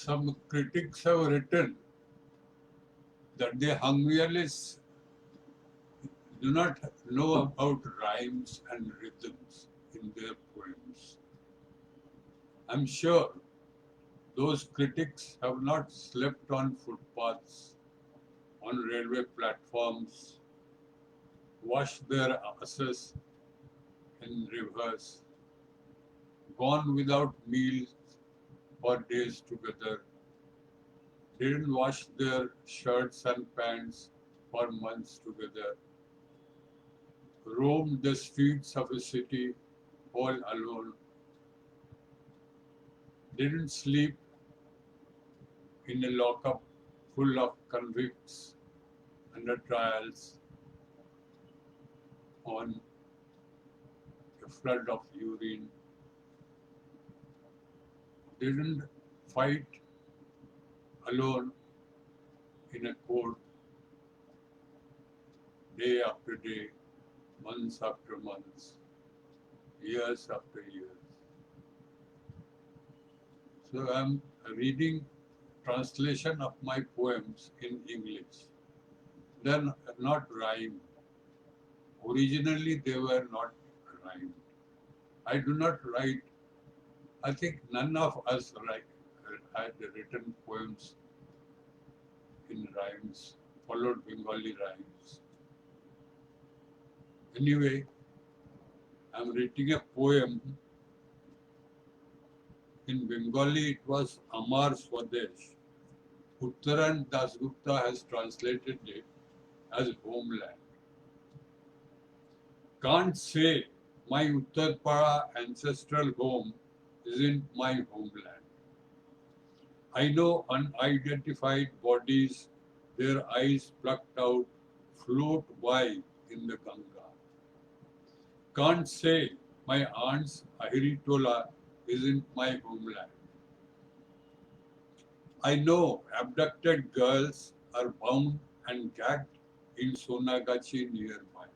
Some critics have written that the Hungryalists do not know about rhymes and rhythms in their poems. I'm sure those critics have not slept on footpaths, on railway platforms, washed their asses in rivers, gone without meals for days together, didn't wash their shirts and pants for months together, roamed the streets of a city all alone, didn't sleep in a lockup full of convicts under trials on a flood of urine, didn't fight alone in a court day after day, months after months, years after years. So I'm reading translation of my poems in English. They're not rhymed. Originally they were not rhymed. I do not write. I think none of us had written poems in rhymes, followed Bengali rhymes. Anyway, I'm reading a poem. In Bengali, it was Amar Swadesh. Uttaran Dasgupta has translated it as homeland. Can't say my Uttarpara ancestral home isn't my homeland. I know unidentified bodies, their eyes plucked out, float by in the Ganga. Can't say my aunt's Ahiritola isn't my homeland. I know abducted girls are bound and gagged in Sonagachi nearby.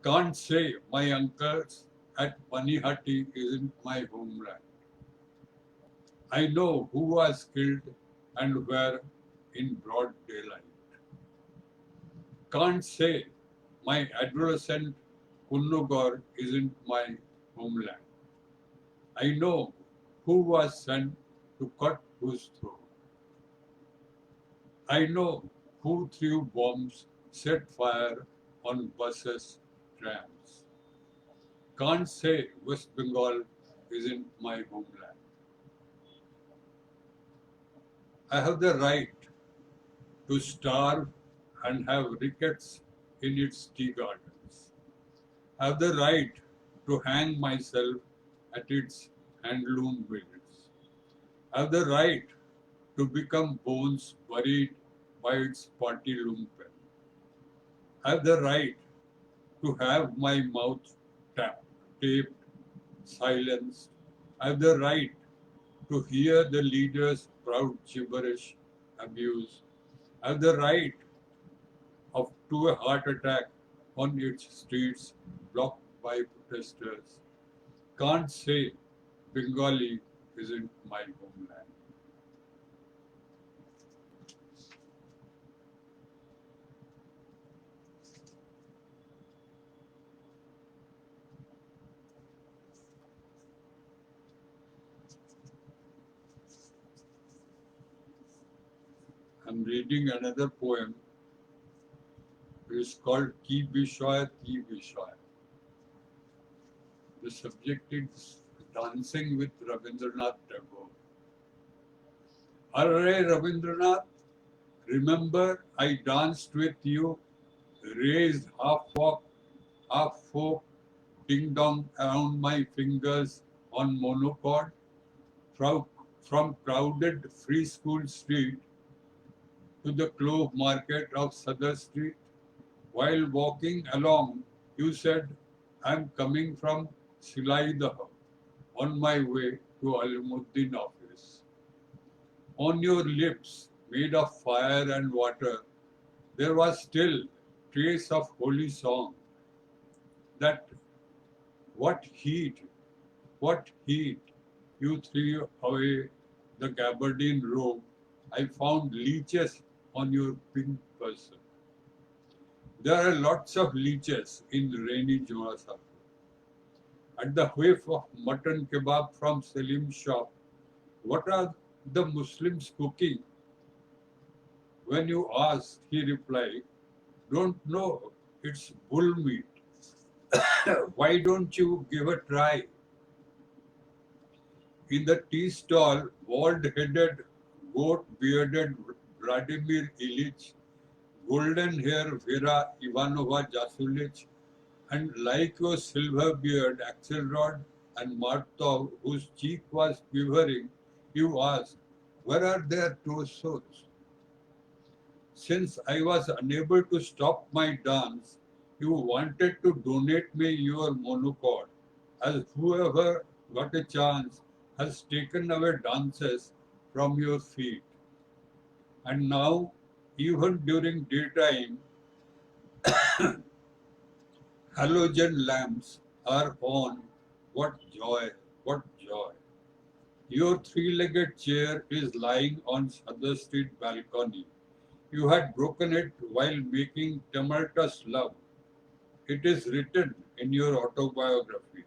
Can't say my uncles at Panihati isn't my homeland. I know who was killed and where in broad daylight. Can't say my adolescent Kunnugor isn't my homeland. I know who was sent to cut whose throat. I know who threw bombs, set fire on buses, trams. Can't say West Bengal isn't my homeland. I have the right to starve and have rickets in its tea gardens. I have the right to hang myself at its handloom mills. I have the right to become bones buried by its party lumpen. I have the right to have my mouth taped, silenced. I have the right to hear the leader's proud gibberish abuse. I have the right to a heart attack on its streets blocked by protesters. Can't say Bengali isn't my homeland. I'm reading another poem. It's called Ki Bishoy, Ki Bishoy. The subject is dancing with Rabindranath Tagore. Array Rabindranath, remember I danced with you, raised half walk, half folk, ding dong around my fingers on monochord, from crowded Free School Street to the Clove Market of Sadar Street. While walking along, you said, I'm coming from Silaidaha, on my way to Alimuddin office. On your lips, made of fire and water, there was still trace of holy song. That what heat you threw away the gabardine robe, I found leeches on your pink person. There are lots of leeches in rainy Jorasapo. At the whiff of mutton kebab from Selim's shop, what are the Muslims cooking? When you asked, he replied, don't know, it's bull meat. Why don't you give a try? In the tea stall, bald-headed, goat-bearded Vladimir Ilyich, golden hair Vera Ivanova Jasulich, and like your silver beard Axelrod and Martov, whose cheek was quivering, you asked, where are their torsos? Since I was unable to stop my dance, you wanted to donate me your monochord, as whoever got a chance has taken away dances from your feet. And now, even during daytime, halogen lamps are on. What joy, what joy. Your three-legged chair is lying on Sudder Street balcony. You had broken it while making tumultuous love. It is written in your autobiography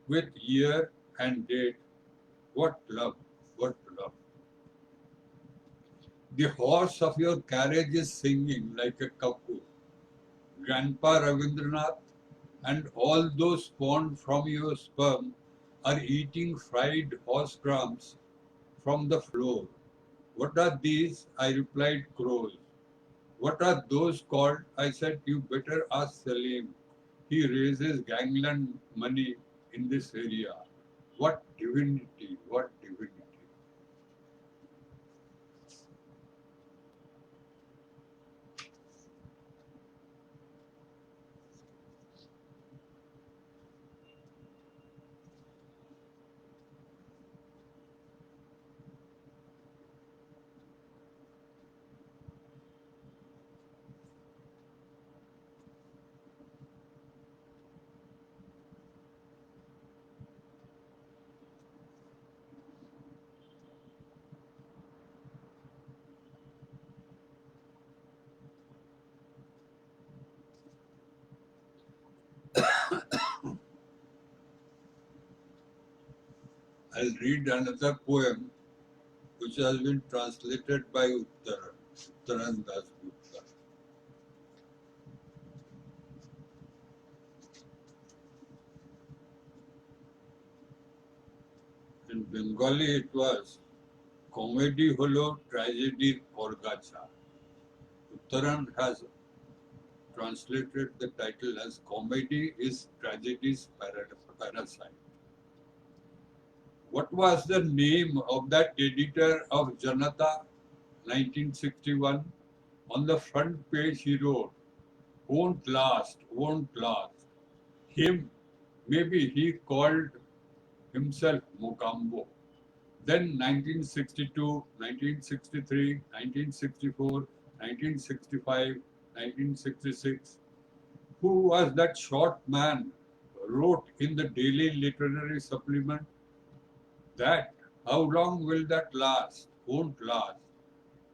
with year and date. What love, what love. The horse of your carriage is singing like a cuckoo. Grandpa Ravindranath and all those spawned from your sperm are eating fried horse crumbs from the floor. What are these? I replied, crows. What are those called? I said, you better ask Salim. He raises gangland money in this area. What divinity, what divinity. I'll read another poem which has been translated by Uttaran Dasgupta. In Bengali it was Comedy Holo Tragedy Porgacha. Uttaran has translated the title as Comedy is Tragedy's Parasite. What was the name of that editor of Janata, 1961? On the front page he wrote, won't last, won't last. Him, maybe he called himself Mukambo. Then 1962, 1963, 1964, 1965, 1966. Who was that short man wrote in the Daily Literary Supplement? That, how long will that last? Won't last.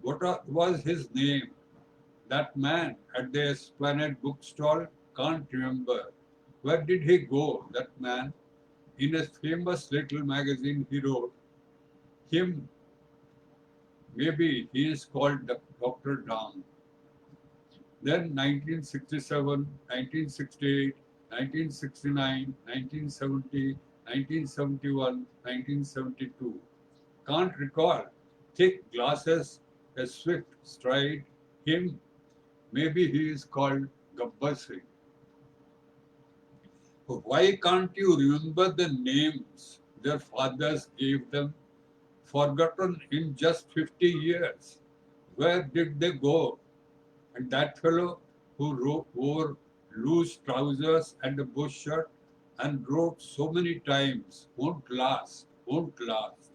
What was his name? That man at the Esplanade bookstall? Can't remember. Where did he go, that man? In a famous little magazine he wrote, him, maybe he is called Dr. Dang. Then 1967, 1968, 1969, 1970, 1971, 1972. Can't recall. Thick glasses, a swift stride. Him, maybe he is called Gabbar Singh. Why can't you remember the names their fathers gave them? Forgotten in just 50 years. Where did they go? And that fellow who wore loose trousers and a bush shirt and wrote so many times, won't last, won't last.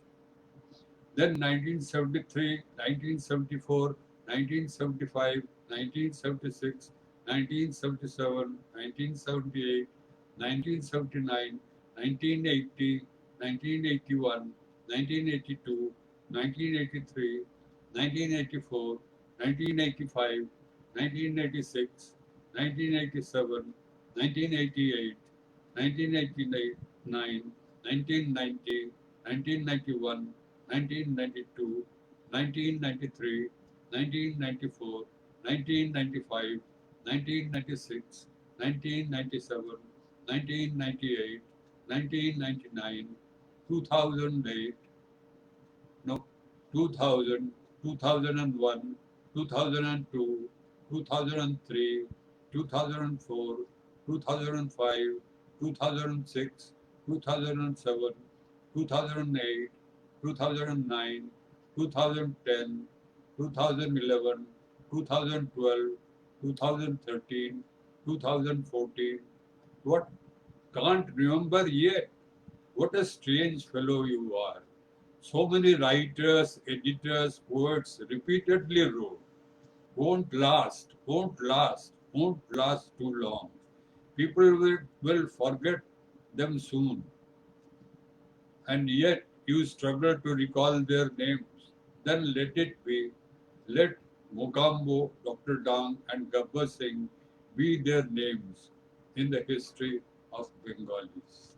Then 1973, 1974, 1975, 1976, 1977, 1978, 1979, 1980, 1981, 1982, 1983, 1984, 1985, 1986, 1987, 1988, 1989, 1990, 1991, 1992, 1993, 1994, 1995, 1996, 1997, 1998, 1999, 2008, no, 2000, 2001, 2002, 2003, 2004, 2005, 2006, 2007, 2008, 2009, 2010, 2011, 2012, 2013, 2014. What? Can't remember yet? What a strange fellow you are. So many writers, editors, poets repeatedly wrote, won't last, won't last, won't last too long. People will forget them soon. And yet you struggle to recall their names. Then let it be. Let Mogambo, Dr. Dang, and Gabbar Singh be their names in the history of Bengalis.